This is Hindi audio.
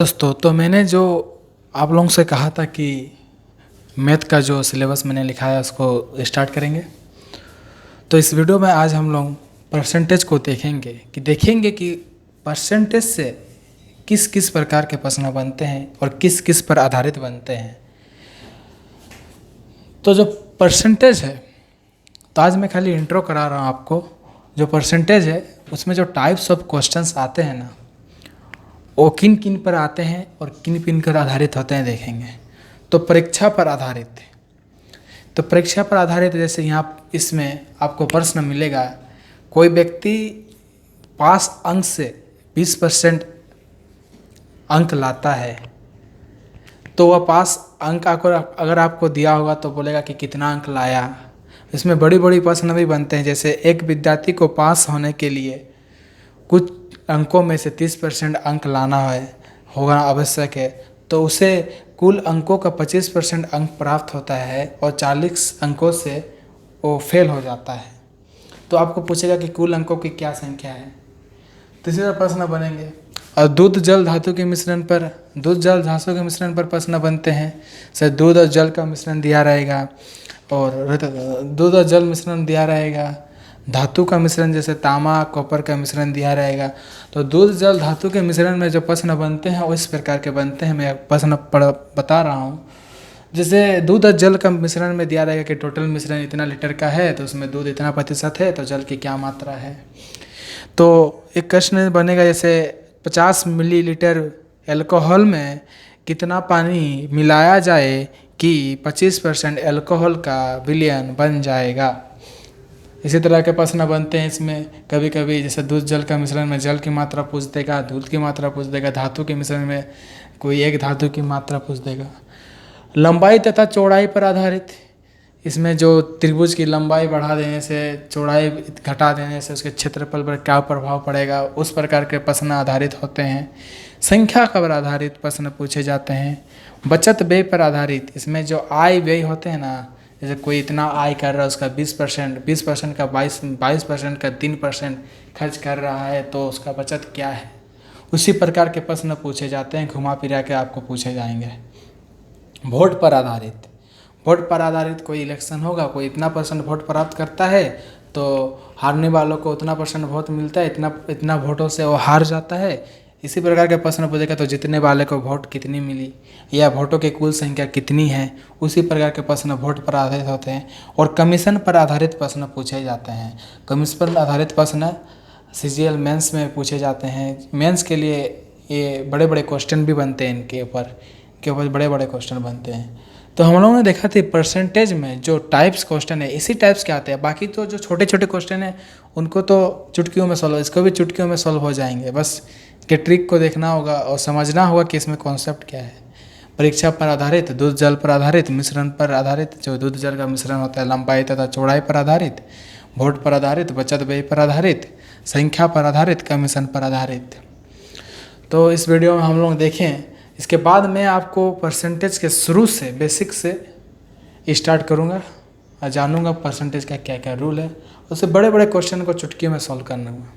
दोस्तों, तो मैंने जो आप लोगों से कहा था कि मैथ का जो सिलेबस मैंने लिखा है उसको स्टार्ट करेंगे। तो इस वीडियो में आज हम लोग परसेंटेज को देखेंगे कि परसेंटेज से किस किस प्रकार के प्रश्न बनते हैं और किस किस पर आधारित बनते हैं। तो जो परसेंटेज है, तो आज मैं खाली इंट्रो करा रहा हूँ आपको। जो परसेंटेज है उसमें जो टाइप्स ऑफ क्वेश्चंस आते हैं ना, वो किन किन पर आते हैं और किन किन पर आधारित होते हैं देखेंगे। तो परीक्षा पर आधारित जैसे यहाँ इसमें आपको प्रश्न मिलेगा, कोई व्यक्ति पास अंक से 20% अंक लाता है, तो वह पास अंक अगर आपको दिया होगा तो बोलेगा कि कितना अंक लाया। इसमें बड़ी बड़ी प्रश्न भी बनते हैं, जैसे एक विद्यार्थी को पास होने के लिए कुछ अंकों में से 30% अंक लाना होगा आवश्यक है, तो उसे कुल अंकों का 25% अंक प्राप्त होता है और 40 अंकों से वो फेल हो जाता है। तो आपको पूछेगा कि कुल अंकों की क्या संख्या है। तीसरा प्रश्न बनेंगे और दूध जल धातु के मिश्रण पर प्रश्न बनते हैं। जैसे दूध और जल का मिश्रण दिया रहेगा और दूध और जल मिश्रण दिया रहेगा, धातु का मिश्रण जैसे तांबा कॉपर का मिश्रण दिया रहेगा। तो दूध जल धातु के मिश्रण में जो प्रश्न बनते हैं वो इस प्रकार के बनते हैं। मैं प्रश्न बता रहा हूँ। जैसे दूध और जल का मिश्रण में दिया रहेगा कि टोटल मिश्रण इतना लीटर का है, तो उसमें दूध इतना प्रतिशत है, तो जल की क्या मात्रा है। तो एक प्रश्न बनेगा जैसे 50 मिलीलीटर एल्कोहल में कितना पानी मिलाया जाए कि 25% एल्कोहल का विलयन बन जाएगा। इसी तरह के प्रश्न बनते हैं इसमें कभी कभी, जैसे दूध जल का मिश्रण में जल की मात्रा पूछ देगा, दूध की मात्रा पूछ देगा, धातु के मिश्रण में कोई एक धातु की मात्रा पूछ देगा। लंबाई तथा चौड़ाई पर आधारित, इसमें जो त्रिभुज की लंबाई बढ़ा देने से, चौड़ाई घटा देने से उसके क्षेत्रफल पर क्या प्रभाव पड़ेगा, उस प्रकार के प्रश्न आधारित होते हैं। संख्या पर आधारित प्रश्न पूछे जाते हैं। बचत व्यय पर आधारित, इसमें जो आय व्यय होते हैं ना, जैसे कोई इतना आय कर रहा है, उसका 20% का 22% का 3% खर्च कर रहा है, तो उसका बचत क्या है। उसी प्रकार के प्रश्न पूछे जाते हैं, घुमा फिरा के आपको पूछे जाएंगे। वोट पर आधारित कोई इलेक्शन होगा, कोई इतना परसेंट वोट प्राप्त करता है तो हारने वालों को उतना परसेंट वोट मिलता है, इतना वोटों से वो हार जाता है। इसी प्रकार के प्रश्न पूछेगा तो जितने वाले को वोट कितनी मिली या वोटों की कुल संख्या कितनी है। उसी प्रकार के प्रश्न वोट पर आधारित होते हैं। और कमीशन पर आधारित प्रश्न पूछे जाते हैं। कमीशन पर आधारित प्रश्न CGL मेंस में पूछे जाते हैं। मेंस के लिए ये बड़े बड़े क्वेश्चन भी बनते हैं, इनके ऊपर बड़े बड़े क्वेश्चन बनते हैं। तो हम लोगों ने देखा थी परसेंटेज में जो टाइप्स क्वेश्चन है इसी टाइप्स के आते हैं। बाकी तो जो छोटे छोटे क्वेश्चन हैं उनको तो चुटकियों में सॉल्व, इसको भी चुटकियों में सॉल्व हो जाएंगे। बस के ट्रिक को देखना होगा और समझना होगा कि इसमें कॉन्सेप्ट क्या है। परीक्षा पर आधारित, दूध जल पर आधारित, मिश्रण पर आधारित, जो दूध जल का मिश्रण होता है, लंबाई तथा चौड़ाई पर आधारित, वोट पर आधारित, बचत व्यय पर आधारित, संख्या पर आधारित, कमीशन पर आधारित। तो इस वीडियो में हम लोग देखें। इसके बाद मैं आपको परसेंटेज के शुरू से, बेसिक से स्टार्ट करूँगा और जानूँगा परसेंटेज का क्या क्या रूल है। उससे बड़े बड़े क्वेश्चन को चुटकियों में सॉल्व करना होगा।